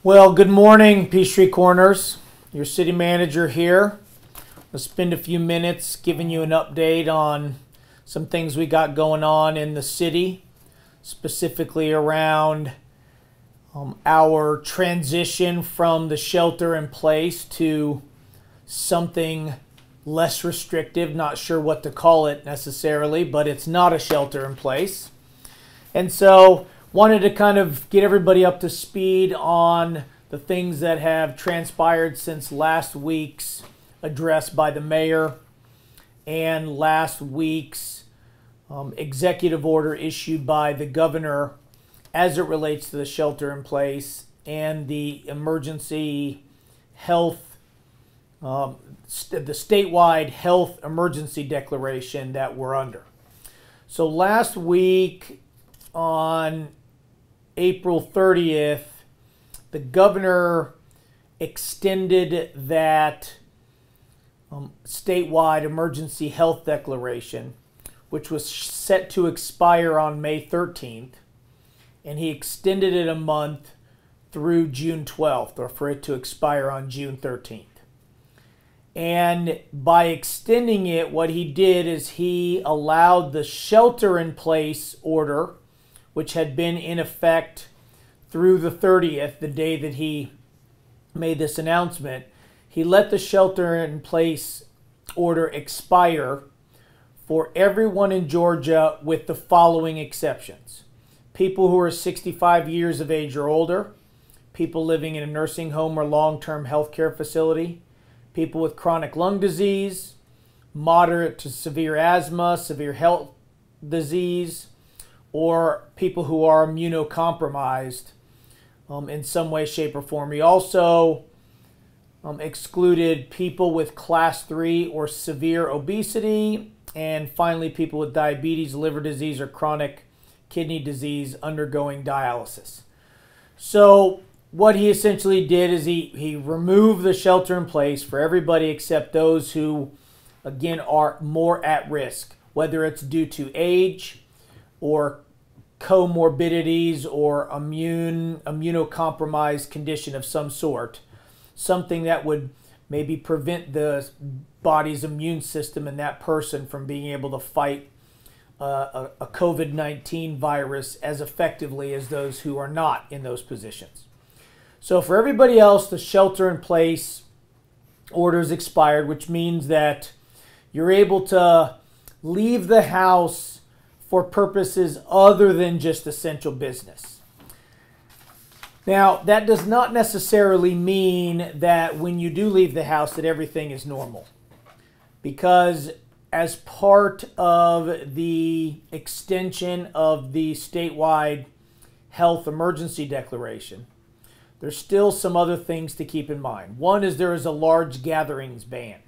Well, good morning, Peachtree Corners. Your city manager here. I'll spend a few minutes giving you an update on some things we got going on in the city, specifically around our transition from the shelter in place to something less restrictive. Not sure what to call it necessarily, but it's not a shelter in place. And so wanted to kind of get everybody up to speed on the things that have transpired since last week's address by the mayor and last week's executive order issued by the governor as it relates to the shelter in place and the emergency health, the statewide health emergency declaration that we're under. So last week on April 30th, the governor extended that statewide emergency health declaration, which was set to expire on May 13th, and he extended it a month through June 12th, or for it to expire on June 13th. And by extending it, what he did is he allowed the shelter-in-place order, which had been in effect through the 30th, the day that he made this announcement. He let the shelter-in-place order expire for everyone in Georgia with the following exceptions: people who are 65 years of age or older, people living in a nursing home or long-term health care facility, people with chronic lung disease, moderate to severe asthma, severe health disease, or people who are immunocompromised in some way, shape, or form. He also excluded people with class 3 or severe obesity, and finally people with diabetes, liver disease, or chronic kidney disease undergoing dialysis. So what he essentially did is he removed the shelter in place for everybody except those who, again, are more at risk, whether it's due to age or comorbidities or immunocompromised condition of some sort, something that would maybe prevent the body's immune system and that person from being able to fight a COVID-19 virus as effectively as those who are not in those positions. So for everybody else, the shelter-in-place orders expired, which means that you're able to leave the house for purposes other than just essential business. Now, that does not necessarily mean that when you do leave the house that everything is normal, because as part of the extension of the statewide health emergency declaration, there's still some other things to keep in mind. One is there is a large gatherings ban.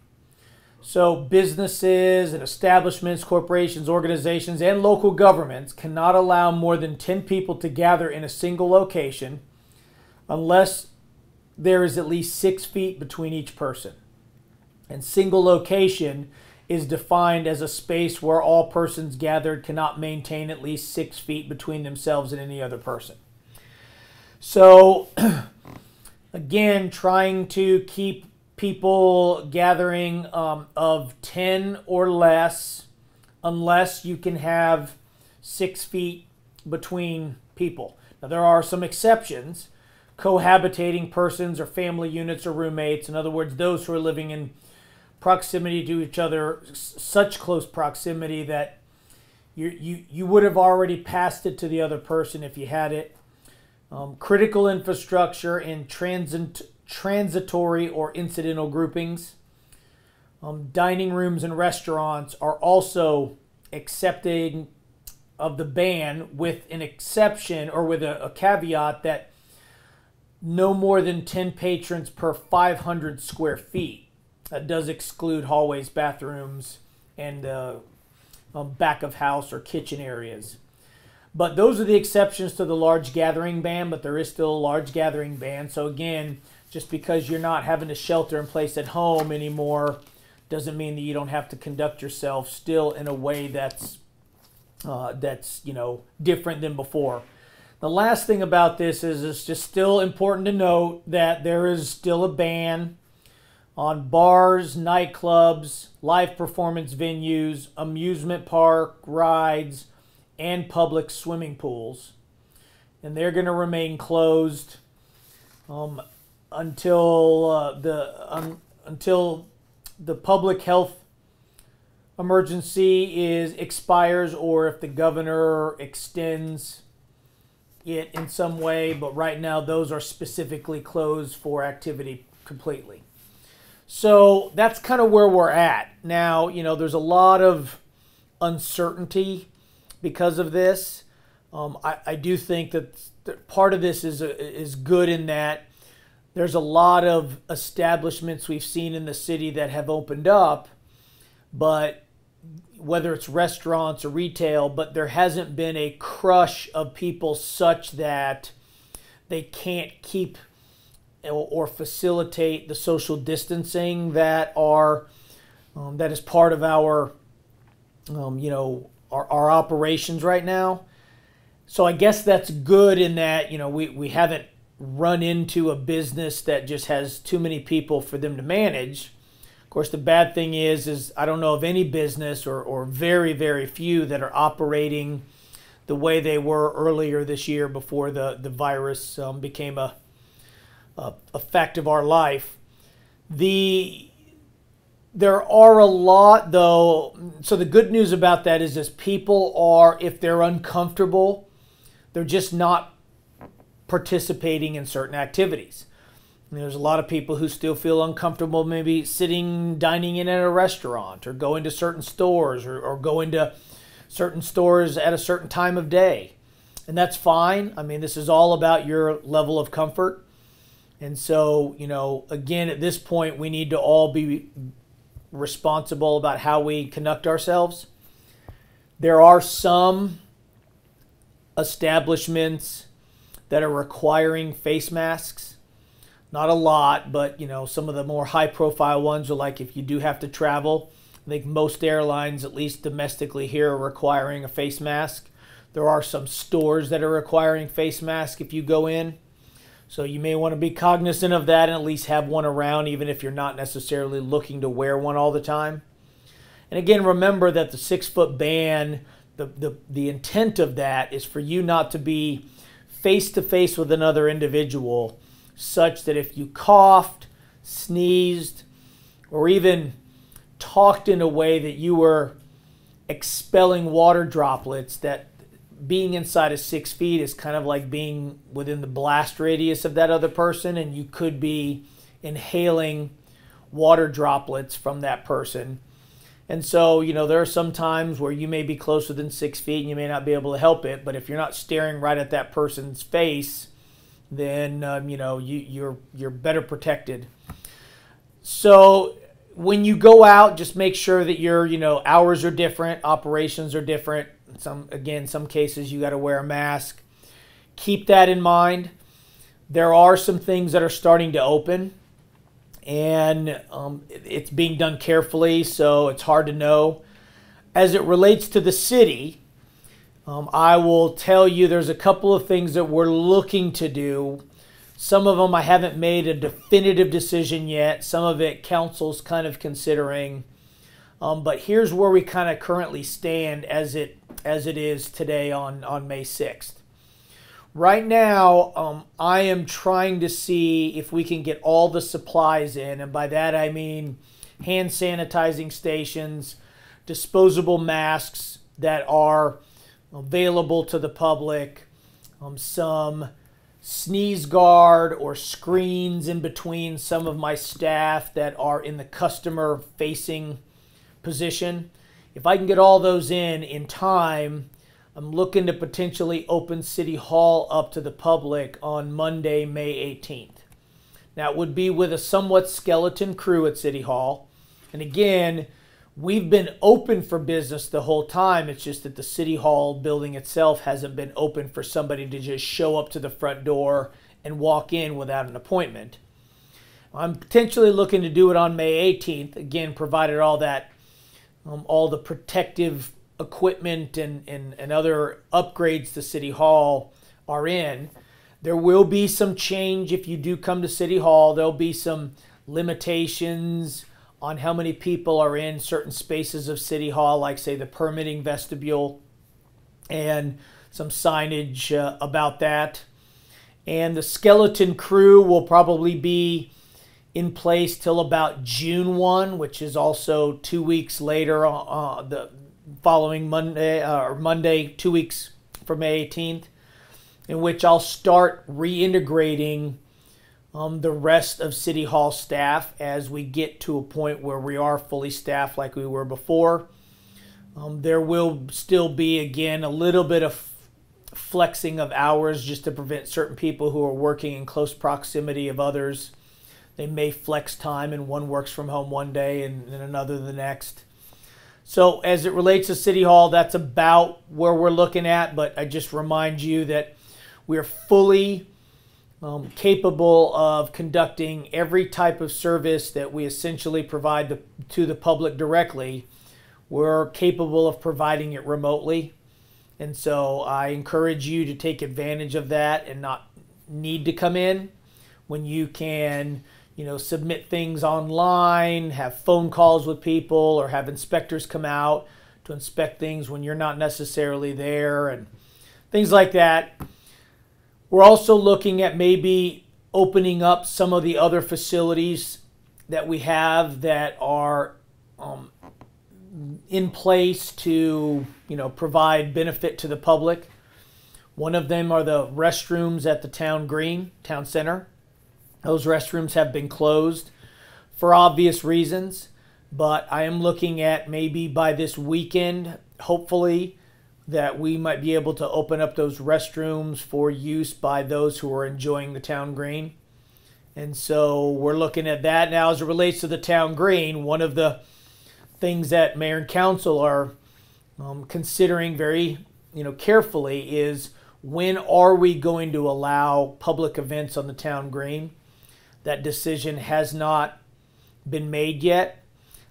So businesses and establishments, corporations, organizations, and local governments cannot allow more than 10 people to gather in a single location unless there is at least 6 feet between each person. And single location is defined as a space where all persons gathered cannot maintain at least 6 feet between themselves and any other person. So, again, trying to keep people gathering of 10 or less, unless you can have 6 feet between people. Now, there are some exceptions. Cohabitating persons or family units or roommates, in other words, those who are living in proximity to each other, such close proximity that you would have already passed it to the other person if you had it. Critical infrastructure and transitory or incidental groupings. Dining rooms and restaurants are also accepting of the ban, with an exception or with a caveat that no more than 10 patrons per 500 square feet. That does exclude hallways, bathrooms, and back of house or kitchen areas. But those are the exceptions to the large gathering ban, but there is still a large gathering ban. So again, just because you're not having to shelter in place at home anymore doesn't mean that you don't have to conduct yourself still in a way that's different than before. The last thing about this is it's just still important to note that there is still a ban on bars, nightclubs, live performance venues, amusement park, rides, and public swimming pools. And they're going to remain closed until the public health emergency expires, or if the governor extends it in some way. But right now, those are specifically closed for activity completely. So that's kind of where we're at now. There's a lot of uncertainty because of this. I do think that part of this is good in that there's a lot of establishments we've seen in the city that have opened up, but whether it's restaurants or retail, but there hasn't been a crush of people such that they can't keep or facilitate the social distancing that is part of our our operations right now. So I guess that's good in that we haven't run into a business that just has too many people for them to manage. Of course, the bad thing is I don't know of any business or very, very few that are operating the way they were earlier this year before the virus became a fact of our life. There are a lot, though. So the good news about that is people are, if they're uncomfortable, they're just not participating in certain activities. There's a lot of people who still feel uncomfortable maybe dining in at a restaurant, or going to certain stores, or going to certain stores at a certain time of day. And that's fine. I mean, this is all about your level of comfort. And so, again, at this point, we need to all be responsible about how we conduct ourselves. There are some establishments that are requiring face masks. Not a lot, but some of the more high-profile ones are like if you do have to travel. I think most airlines, at least domestically here, are requiring a face mask. There are some stores that are requiring face masks if you go in. So you may want to be cognizant of that and at least have one around, even if you're not necessarily looking to wear one all the time. And again, remember that the 6-foot ban, the intent of that is for you not to be face-to-face with another individual, such that if you coughed, sneezed, or even talked in a way that you were expelling water droplets, that being inside of 6 feet is kind of like being within the blast radius of that other person, and you could be inhaling water droplets from that person. And so, there are some times where you may be closer than 6 feet and you may not be able to help it, but if you're not staring right at that person's face, then you're better protected. So when you go out, just make sure that your hours are different, operations are different. Some cases you got to wear a mask. Keep that in mind. There are some things that are starting to open, and it's being done carefully, so it's hard to know. As it relates to the city, I will tell you there's a couple of things that we're looking to do. Some of them I haven't made a definitive decision yet. Some of it council's kind of considering. But here's where we kind of currently stand as it is today on May 6th. Right now, I am trying to see if we can get all the supplies in, and by that I mean hand sanitizing stations, disposable masks that are available to the public, some sneeze guard or screens in between some of my staff that are in the customer facing position. If I can get all those in time, I'm looking to potentially open City Hall up to the public on Monday, May 18th. Now, it would be with a somewhat skeleton crew at City Hall. And again, we've been open for business the whole time. It's just that the City Hall building itself hasn't been open for somebody to just show up to the front door and walk in without an appointment. I'm potentially looking to do it on May 18th, again, provided all the protective equipment and other upgrades to City Hall are in. There will be some change if you do come to City Hall. There'll be some limitations on how many people are in certain spaces of City Hall, like say the permitting vestibule, and some signage about that. And the skeleton crew will probably be in place till about June 1, which is also 2 weeks later, the following Monday, or Monday, 2 weeks from May 18th, in which I'll start reintegrating the rest of City Hall staff as we get to a point where we are fully staffed like we were before. There will still be, again, a little bit of flexing of hours just to prevent certain people who are working in close proximity of others. They may flex time and one works from home one day and another the next. So as it relates to City Hall, that's about where we're looking at, but I just remind you that we're fully capable of conducting every type of service that we essentially provide to the public directly. We're capable of providing it remotely. And so I encourage you to take advantage of that and not need to come in when you can, submit things online, have phone calls with people, or have inspectors come out to inspect things when you're not necessarily there and things like that. We're also looking at maybe opening up some of the other facilities that we have that are in place to, provide benefit to the public. One of them are the restrooms at the town center. Those restrooms have been closed for obvious reasons, but I am looking at maybe by this weekend, hopefully, that we might be able to open up those restrooms for use by those who are enjoying the town green. And so we're looking at that. Now, as it relates to the town green, one of the things that mayor and council are considering very carefully is, when are we going to allow public events on the town green? That decision has not been made yet.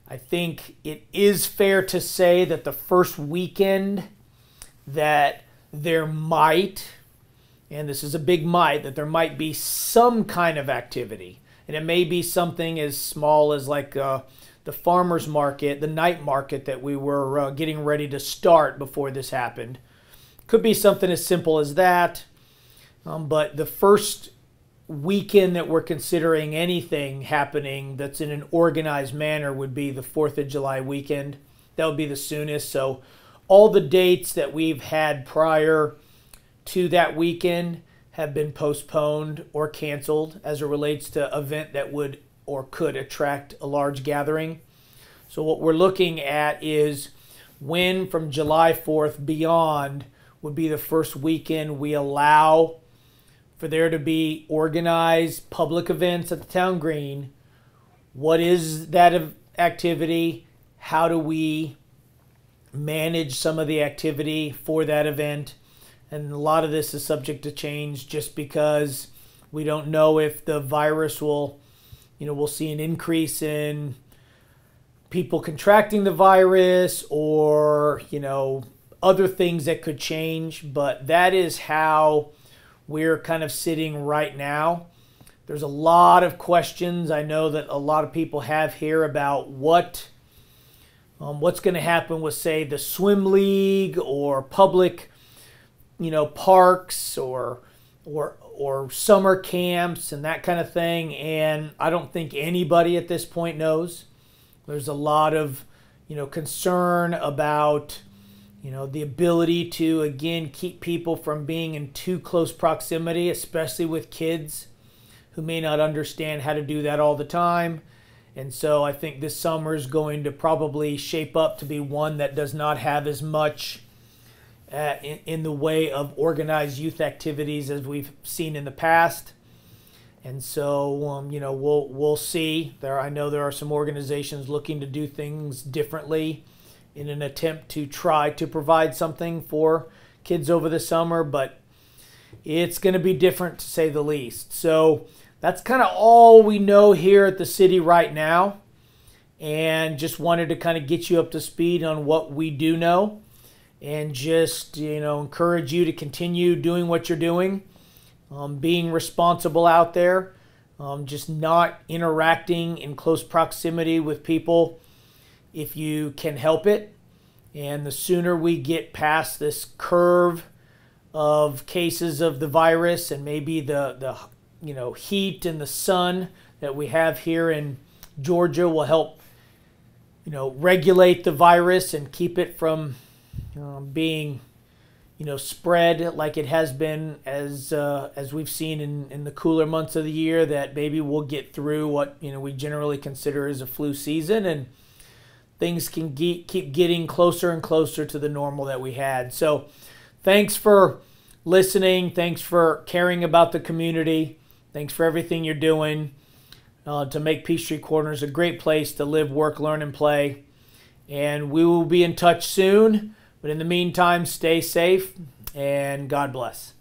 I think it is fair to say that the first weekend that there might, and this is a big might, that there might be some kind of activity. And it may be something as small as like the farmer's market, the night market that we were getting ready to start before this happened. Could be something as simple as that. But the first weekend that we're considering anything happening that's in an organized manner would be the 4th of July weekend. That would be the soonest. So all the dates that we've had prior to that weekend have been postponed or canceled as it relates to event that would or could attract a large gathering. So what we're looking at is when from July 4th beyond would be the first weekend we allow for there to be organized public events at the town green. What is that activity? How do we manage some of the activity for that event? And a lot of this is subject to change just because we don't know if the virus will, we'll see an increase in people contracting the virus or, other things that could change. But that is how we're kind of sitting right now. There's a lot of questions I know that a lot of people have here about what's going to happen with, say, the swim league or public, parks or summer camps and that kind of thing. And I don't think anybody at this point knows. There's a lot of, concern about, the ability to, again, keep people from being in too close proximity, especially with kids who may not understand how to do that all the time. And so I think this summer is going to probably shape up to be one that does not have as much in the way of organized youth activities as we've seen in the past. And so, we'll see. I know there are some organizations looking to do things differently in an attempt to try to provide something for kids over the summer, but it's going to be different to say the least. So that's kind of all we know here at the city right now, and just wanted to kind of get you up to speed on what we do know. and just, encourage you to continue doing what you're doing, being responsible out there, just not interacting in close proximity with people if you can help it. And the sooner we get past this curve of cases of the virus, and maybe the heat and the sun that we have here in Georgia will help regulate the virus and keep it from being spread like it has been as we've seen in the cooler months of the year, that maybe we'll get through what we generally consider as a flu season, and things can keep getting closer and closer to the normal that we had. So thanks for listening. Thanks for caring about the community. Thanks for everything you're doing to make Peachtree Corners a great place to live, work, learn, and play. And we will be in touch soon. But in the meantime, stay safe and God bless.